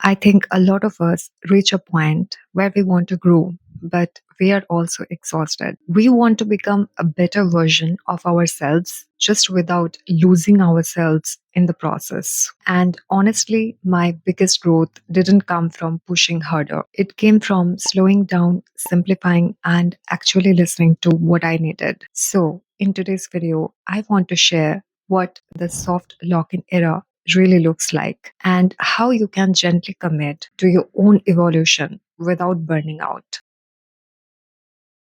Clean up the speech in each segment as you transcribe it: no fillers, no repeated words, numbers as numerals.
I think a lot of us reach a point where we want to grow, but we are also exhausted. We want to become a better version of ourselves just without losing ourselves in the process. And honestly, my biggest growth didn't come from pushing harder. It came from slowing down, simplifying, and actually listening to what I needed. So, in today's video, I want to share what the soft lock in era really looks like and how you can gently commit to your own evolution without burning out.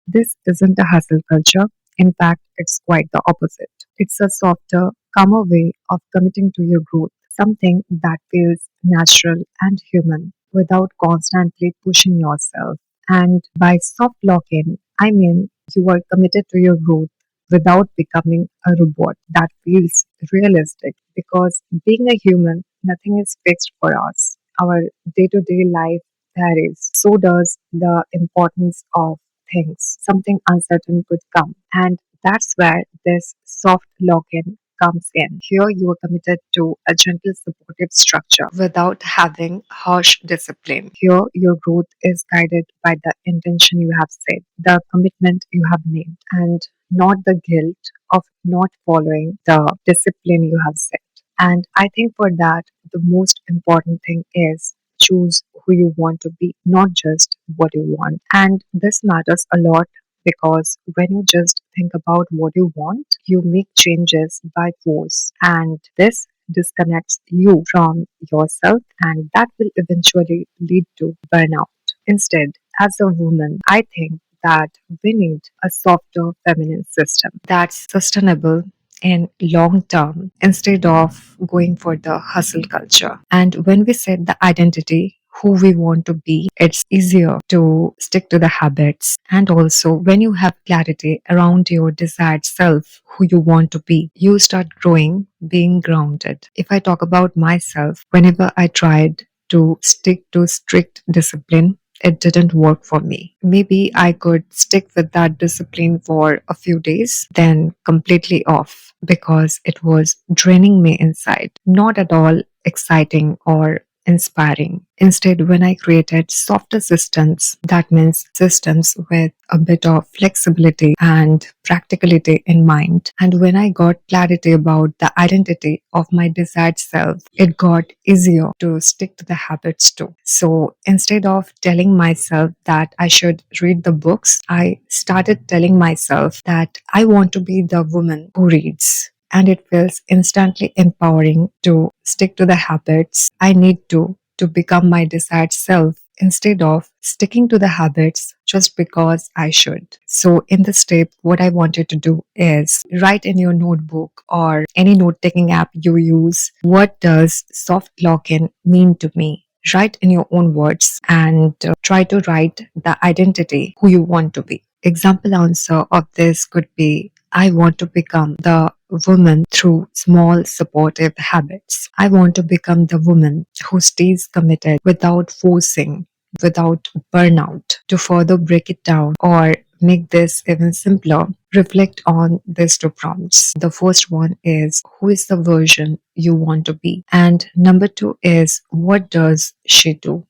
This isn't a hustle culture. In fact, it's quite the opposite. It's a softer, calmer way of committing to your growth, something that feels natural and human without constantly pushing yourself. And by soft lock in, I mean you are committed to your growth without becoming a robot that feels realistic because being a human, nothing is fixed for us. Our day to day life varies. So does the importance of things. Something uncertain could come. And that's where this soft lock in comes in. Here you are committed to a gentle supportive structure without having harsh discipline. Here your growth is guided by the intention you have set, the commitment you have made, and not the guilt of not following the discipline you have set. And I think for that, the most important thing is choose who you want to be, not just what you want. And this matters a lot because when you just think about what you want, you make changes by force, and this disconnects you from yourself, and that will eventually lead to burnout. Instead, as a woman, I think that we need a softer feminine system that's sustainable in long term instead of going for the hustle culture. And when we set the identity, who we want to be, it's easier to stick to the habits. And also, when you have clarity around your desired self, who you want to be, you start growing, being grounded. If I talk about myself, whenever I tried to stick to strict discipline, it didn't work for me. Maybe I could stick with that discipline for a few days, then completely off because it was draining me inside. Not at all exciting or inspiring. Instead, when I created softer systems, that means systems with a bit of flexibility and practicality in mind. And when I got clarity about the identity of my desired self, it got easier to stick to the habits too. So instead of telling myself that I should read the books, I started telling myself that I want to be the woman who reads, and it feels instantly empowering to stick to the habits I need to become my desired self instead of sticking to the habits just because I should. So, in this step, what I wanted to do is write in your notebook or any note taking app you use, what does soft lock in mean to me? Write in your own words and try to write the identity who you want to be. Example answer of this could be I want to become the woman through small supportive habits. I want to become the woman who stays committed without forcing, without burnout. To further break it down or make this even simpler, reflect on these two prompts. The first one is who is the version you want to be? And number two is what does she do?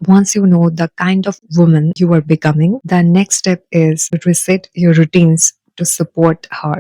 Once you know the kind of woman you are becoming, the next step is to reset your routines to support her.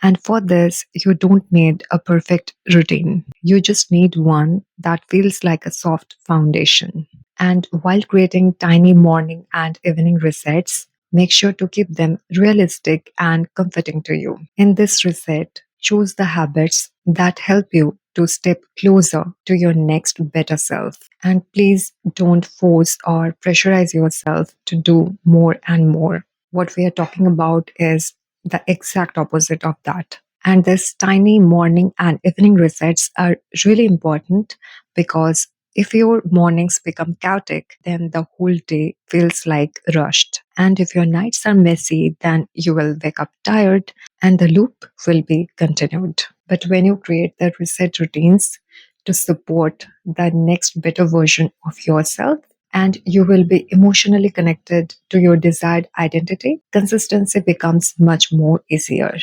And for this, you don't need a perfect routine. You just need one that feels like a soft foundation. And while creating tiny morning and evening resets, make sure to keep them realistic and comforting to you. In this reset, choose the habits that help you to step closer to your next better self. And please don't force or pressurize yourself to do more and more. What we are talking about is the exact opposite of that. And this tiny morning and evening resets are really important because if your mornings become chaotic, then the whole day feels like rushed. And if your nights are messy, then you will wake up tired and the loop will be continued. But when you create the reset routines to support the next better version of yourself, and you will be emotionally connected to your desired identity, consistency becomes much more easier.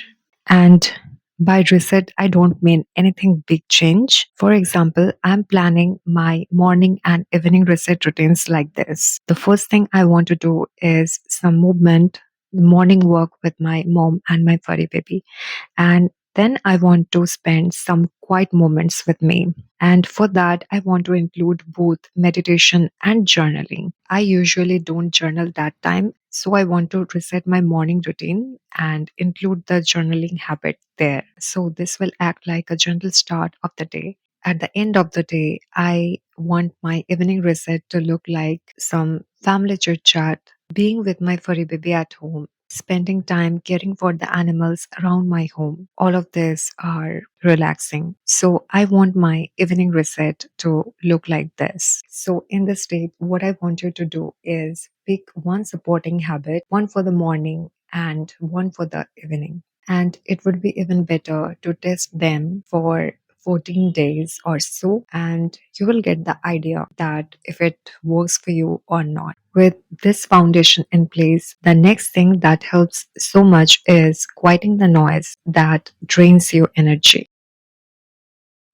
And By reset, I don't mean anything big change. For example, I'm planning my morning and evening reset routines like this. The first thing I want to do is some movement, morning walk with my mom and my furry baby. And then I want to spend some quiet moments with me. And for that, I want to include both meditation and journaling. I usually don't journal that time. So I want to reset my morning routine and include the journaling habit there. So this will act like a gentle start of the day. At the end of the day, I want my evening reset to look like some family chit chat, being with my furry baby at home, spending time caring for the animals around my home. All of this are relaxing. So I want my evening reset to look like this. So in this state, what I want you to do is pick one supporting habit, one for the morning and one for the evening. And it would be even better to test them for 14 days or so, and you will get the idea that if it works for you or not. With this foundation in place, the next thing that helps so much is quieting the noise that drains your energy.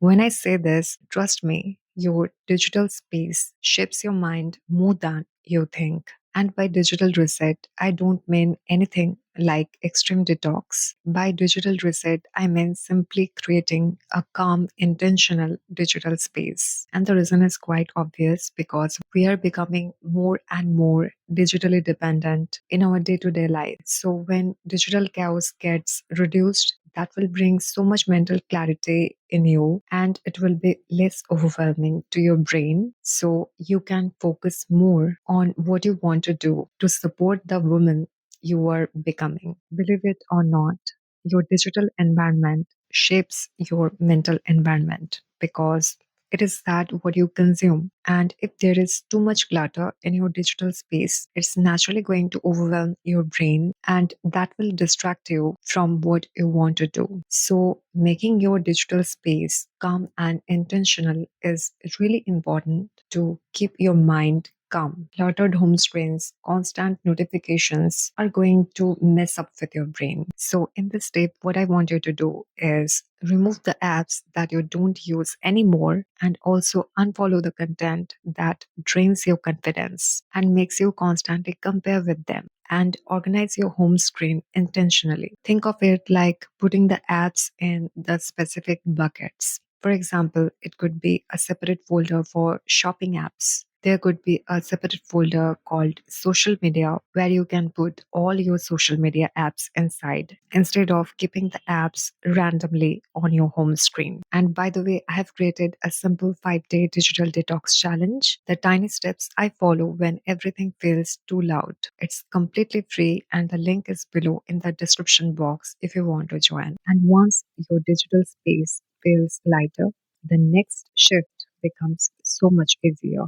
When I say this, trust me, your digital space shapes your mind more than you think. And by digital reset, I don't mean anything like extreme detox. By digital reset, I mean simply creating a calm, intentional digital space. And the reason is quite obvious because we are becoming more and more digitally dependent in our day to day life. So when digital chaos gets reduced, that will bring so much mental clarity in you and it will be less overwhelming to your brain. So you can focus more on what you want to do to support the woman you are becoming. Believe it or not, your digital environment shapes your mental environment because it is that what you consume. And if there is too much clutter in your digital space, it's naturally going to overwhelm your brain and that will distract you from what you want to do. So, making your digital space calm and intentional is really important to keep your mind calm. Cluttered home screens, constant notifications are going to mess up with your brain. So, in this step, what I want you to do is remove the apps that you don't use anymore and also unfollow the content that drains your confidence and makes you constantly compare with them. And organize your home screen intentionally. Think of it like putting the apps in the specific buckets. For example, it could be a separate folder for shopping apps. There could be a separate folder called social media where you can put all your social media apps inside instead of keeping the apps randomly on your home screen. And by the way, I have created a simple 5-day digital detox challenge, the tiny steps I follow when everything feels too loud. It's completely free and the link is below in the description box if you want to join. And once your digital space feels lighter, the next shift becomes so much easier.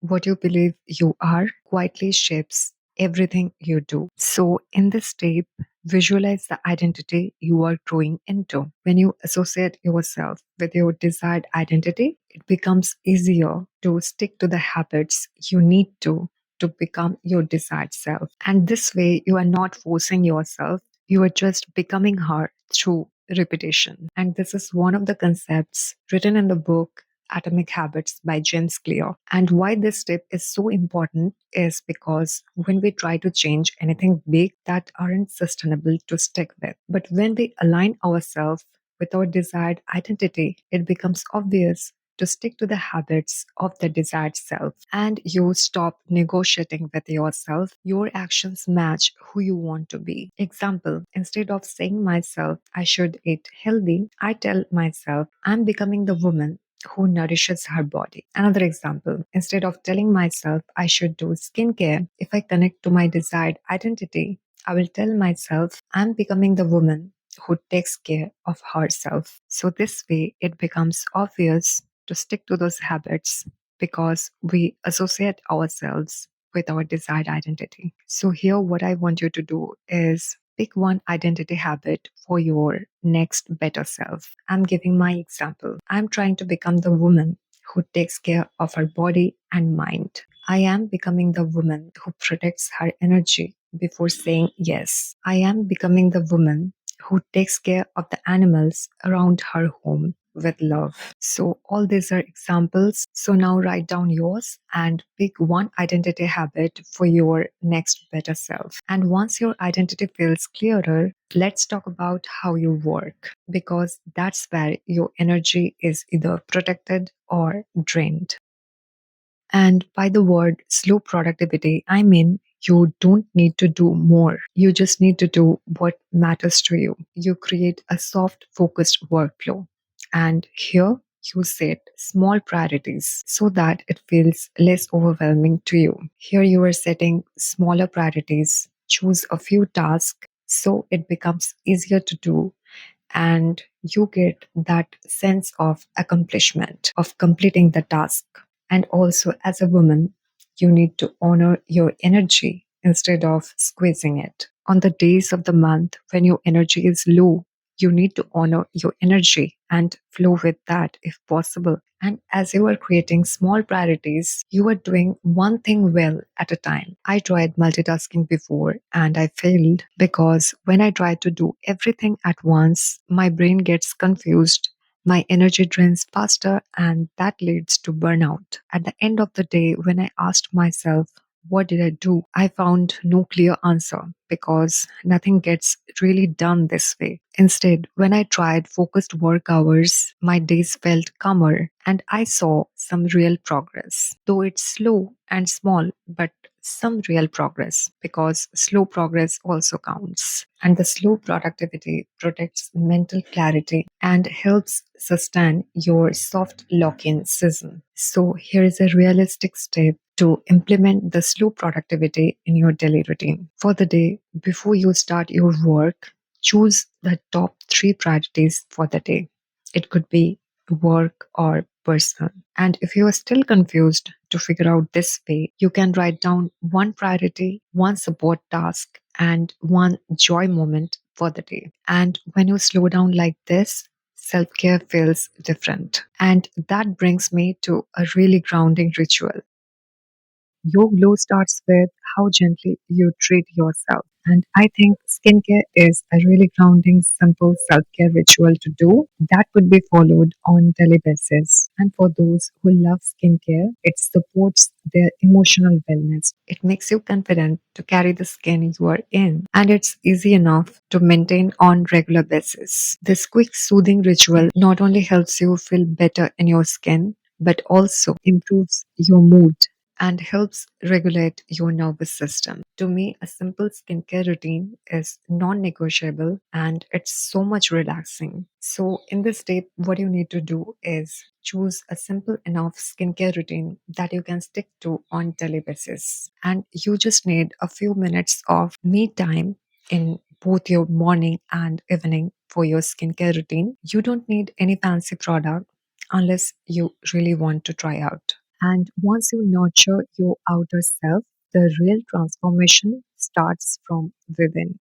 What you believe you are quietly shapes everything you do. So, in this step, visualize the identity you are growing into. When you associate yourself with your desired identity, it becomes easier to stick to the habits you need to become your desired self. And this way, you are not forcing yourself, you are just becoming her through repetition. And this is one of the concepts written in the book Atomic Habits by James Clear. And why this step is so important is because when we try to change anything big that aren't sustainable to stick with, but when we align ourselves with our desired identity, it becomes obvious to stick to the habits of the desired self and you stop negotiating with yourself. Your actions match who you want to be. Example, instead of saying myself I should eat healthy, I tell myself I'm becoming the woman who nourishes her body. Another example, instead of telling myself I should do skincare, if I connect to my desired identity, I will tell myself I'm becoming the woman who takes care of herself. So, this way, it becomes obvious to stick to those habits because we associate ourselves with our desired identity. So, here, what I want you to do is pick one identity habit for your next better self. I'm giving my example. I'm trying to become the woman who takes care of her body and mind. I am becoming the woman who protects her energy before saying yes. I am becoming the woman who takes care of the animals around her home with love. So, all these are examples. So, now write down yours and pick one identity habit for your next better self. And once your identity feels clearer, let's talk about how you work because that's where your energy is either protected or drained. And by the word slow productivity, I mean you don't need to do more. You just need to do what matters to you. You create a soft, focused workflow. And here you set small priorities so that it feels less overwhelming to you. Here you are setting smaller priorities. Choose a few tasks so it becomes easier to do and you get that sense of accomplishment of completing the task. And also, as a woman, you need to honor your energy instead of squeezing it. On the days of the month when your energy is low, you need to honor your energy and flow with that if possible. And as you are creating small priorities, you are doing one thing well at a time. I tried multitasking before and I failed because when I try to do everything at once, my brain gets confused. My energy drains faster, and that leads to burnout. At the end of the day, when I asked myself, what did I do? I found no clear answer because nothing gets really done this way. Instead, when I tried focused work hours, my days felt calmer and I saw some real progress. Though it's slow and small, but some real progress because slow progress also counts. And the slow productivity protects mental clarity and helps sustain your soft lock in season. So, here is a realistic step to implement the slow productivity in your daily routine. For the day, before you start your work, choose the top three priorities for the day. It could be work or personal. And if you are still confused to figure out this way, you can write down one priority, one support task, and one joy moment for the day. And when you slow down like this, self care feels different. And that brings me to a really grounding ritual. Your glow starts with how gently you treat yourself. And I think skincare is a really grounding, simple self care ritual to do that could be followed on daily basis. And for those who love skincare, it supports their emotional wellness. It makes you confident to carry the skin you are in, and it's easy enough to maintain on regular basis. This quick soothing ritual not only helps you feel better in your skin, but also improves your mood and helps regulate your nervous system. To me, a simple skincare routine is non negotiable and it's so much relaxing. So, in this step, what you need to do is choose a simple enough skincare routine that you can stick to on daily basis. And you just need a few minutes of me time in both your morning and evening for your skincare routine. You don't need any fancy product unless you really want to try out. And once you nurture your outer self, the real transformation starts from within.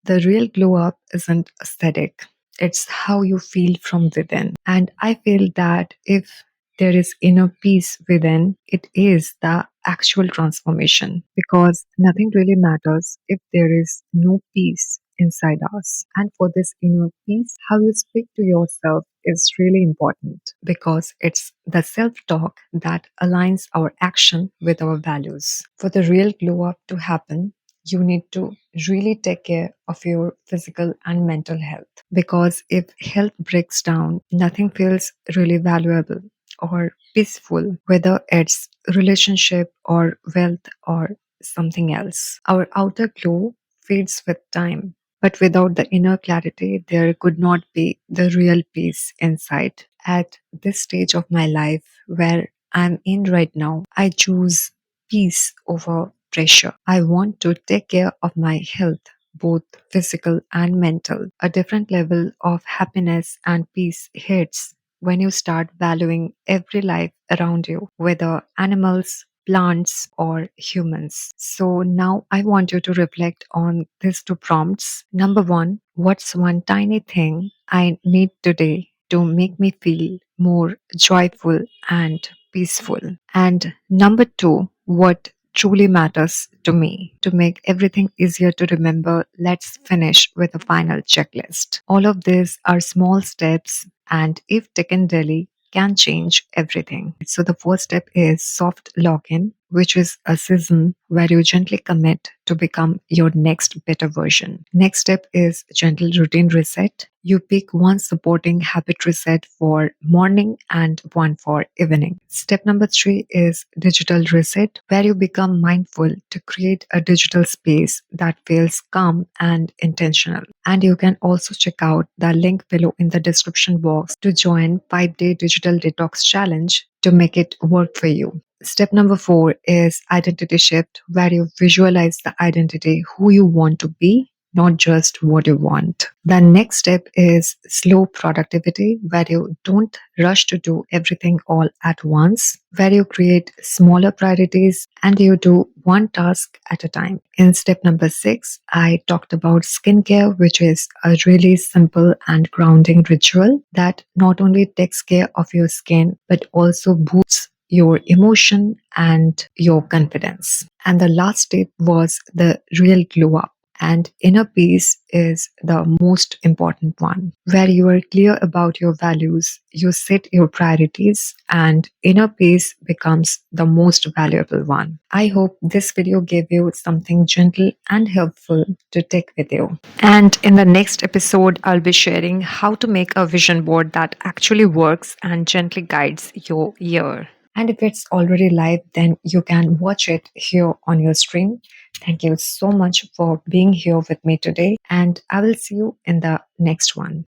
The real glow up isn't aesthetic, it's how you feel from within. And I feel that if there is inner peace within, it is the actual transformation because nothing really matters if there is no peace inside us. And for this inner peace, how you speak to yourself is really important because it's the self talk that aligns our action with our values. For the real glow up to happen, you need to really take care of your physical and mental health because if health breaks down, nothing feels really valuable or peaceful, whether it's relationship or wealth or something else. Our outer glow fades with time, but without the inner clarity, there could not be the real peace inside. At this stage of my life where I'm in right now, I choose peace over pressure. I want to take care of my health, both physical and mental. A different level of happiness and peace hits when you start valuing every life around you, whether animals, plants, or humans. So now I want you to reflect on these two prompts. Number one, what's one tiny thing I need today to make me feel more joyful and peaceful? And number two, what truly matters to me. To make everything easier to remember, let's finish with a final checklist. All of these are small steps, and if taken daily, can change everything. So, the first step is soft login, which is a season where you gently commit to become your next better version. Next step is gentle routine reset. You pick one supporting habit reset for morning and one for evening. Step number three is digital reset, where you become mindful to create a digital space that feels calm and intentional. And you can also check out the link below in the description box to join 5-day digital detox challenge to make it work for you. Step number four is identity shift, where you visualize the identity who you want to be, not just what you want. The next step is slow productivity, where you don't rush to do everything all at once, where you create smaller priorities and you do one task at a time. In step number six, I talked about skincare, which is a really simple and grounding ritual that not only takes care of your skin but also boosts your emotion and your confidence. And the last step was the real glow up. And inner peace is the most important one, where you are clear about your values, you set your priorities, and inner peace becomes the most valuable one. I hope this video gave you something gentle and helpful to take with you. And in the next episode, I'll be sharing how to make a vision board that actually works and gently guides your year. And if it's already live, then you can watch it here on your stream. Thank you so much for being here with me today, and I will see you in the next one.